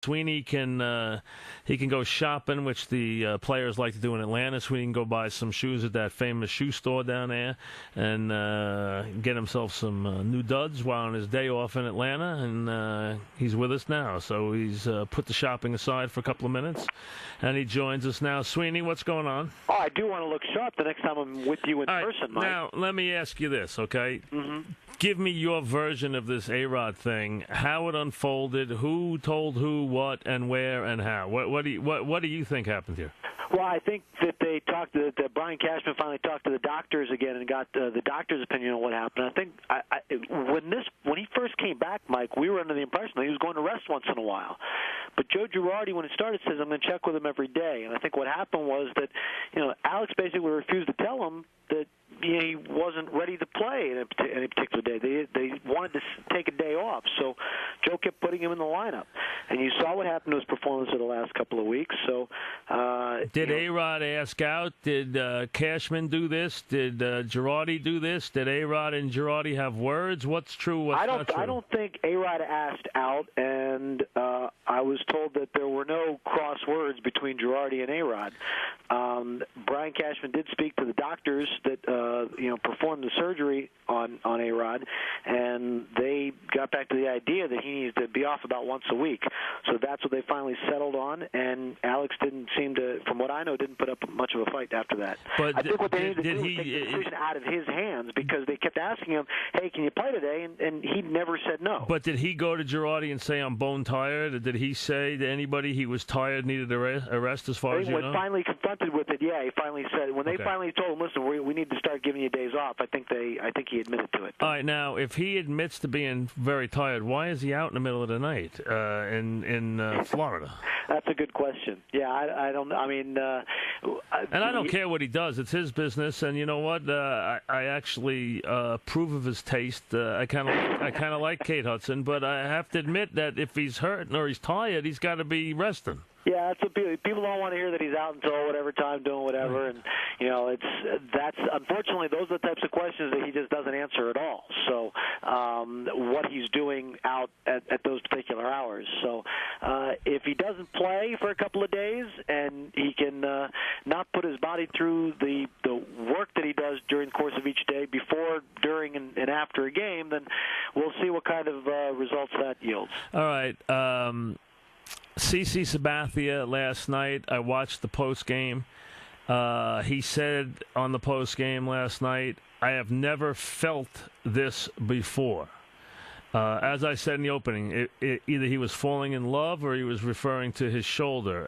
Sweeny can he can go shopping, which the players like to do in Atlanta. Sweeny can go buy some shoes at that famous shoe store down there and get himself some new duds while on his day off in Atlanta. And he's with us now, so he's put the shopping aside for a couple of minutes, and he joins us now. Sweeny, what's going on? Oh, I do want to look sharp the next time I'm with you in person, Mike. Now, let me ask you this, okay? Mm-hmm. Give me your version of this A-Rod thing, how it unfolded, who told who, what, and where, and how. What do you think happened here? Well, I think that they talked that Brian Cashman finally talked to the doctors again and got the doctor's opinion on what happened. I think when he first came back, Mike, we were under the impression that he was going to rest once in a while. But Joe Girardi, when it started, says, I'm going to check with him every day. And I think what happened was that, Alex basically refused to tell him that he wasn't ready to play in any particular day. They wanted to take a day off, so Joe kept putting him in the lineup. And you saw what happened to his performance in the last couple of weeks. So, did A-Rod ask out? Did Cashman do this? Did Girardi do this? Did A-Rod and Girardi have words? What's true? What's not true? I don't think A-Rod asked out, and I was told that there were no cross words between Girardi and A-Rod. Brian Cashman did speak to the doctors that performed the surgery on A-Rod, and they got back to the idea that he needs to be off about once a week. So that's what they finally settled on, and Alex didn't seem to, from what I know, didn't put up much of a fight after that. But I think what they needed to do was take the decision out of his hands, because they kept asking him, hey, can you play today? And he never said no. But did he go to Girardi and say, I'm bone tired? Or did he say to anybody he was tired, needed a rest as far as you know? When finally confronted with it, yeah, he finally said, when they finally told him, listen, we need to start giving you days off, I think he admitted to it. All right, now, if he admits to being very tired, why is he out in the middle of the night in Florida? That's a good question. Yeah, I don't. I mean, and I don't care what he does; it's his business. And you know what? I actually approve of his taste. I kind of like Kate Hudson, but I have to admit that if he's hurt or he's tired, he's got to be resting. Yeah, that's what people don't want to hear, that he's out until whatever time doing whatever, and that's unfortunately those are the types of questions that he just doesn't answer at all. So what he's doing out at those particular hours. So if he doesn't play for a couple of days and he can not put his body through the work that he does during the course of each day, before, during, and after a game, then we'll see what kind of results that yields. All right. CC Sabathia last night, I watched the post game. He said on the post game last night, I have never felt this before. As I said in the opening, either he was falling in love or he was referring to his shoulder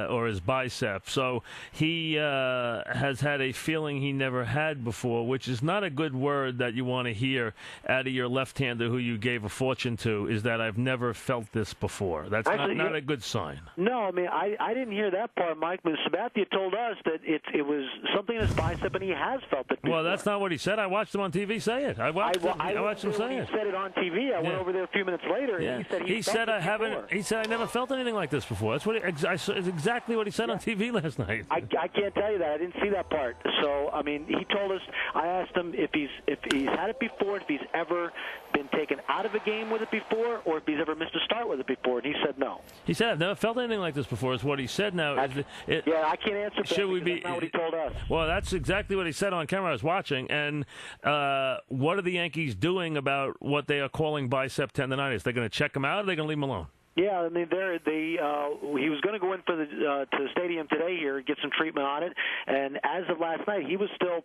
or his bicep. So he has had a feeling he never had before, which is not a good word that you want to hear out of your left-hander who you gave a fortune to, is that I've never felt this before. That's actually not a good sign. No, I mean, I didn't hear that part, Mike. But Sabathia told us that it was something in his bicep, and he has felt it before. Well, that's not what he said. I watched him on TV say it. I watched him say it. He said it on TV. I went over there a few minutes later, and he said I haven't. He said I never felt anything like this before. That's what it's exactly what he said on TV last night. I can't tell you that. I didn't see that part. So I mean, he told us. I asked him if he's had it before, if he's ever been taken out of a game with it before, or if he's ever missed a start with it before, and he said no. He said I've never felt anything like this before. Is what he said. Now, I can't answer that. That's not what he told us. Well, that's exactly what he said on camera. I was watching, and what are the Yankees doing about what they are calling bicep tendonitis? They're going to check him out, or are they going to leave him alone? Yeah, I mean, he was going to go in for to the stadium today here, get some treatment on it, and as of last night, he was still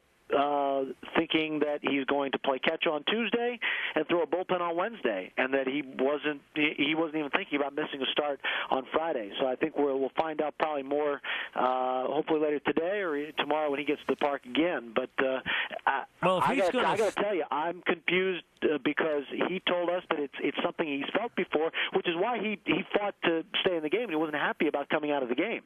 thinking that he's going to play catch on Tuesday and throw a bullpen on Wednesday, and that he wasn't even thinking about missing a start on Friday. So I think we'll find out probably more, hopefully later today or tomorrow when he gets to the park again. But I got to tell you, I'm confused because he told us that it's something he's felt before, which is why he fought to stay in the game, and he wasn't happy about coming out of the game.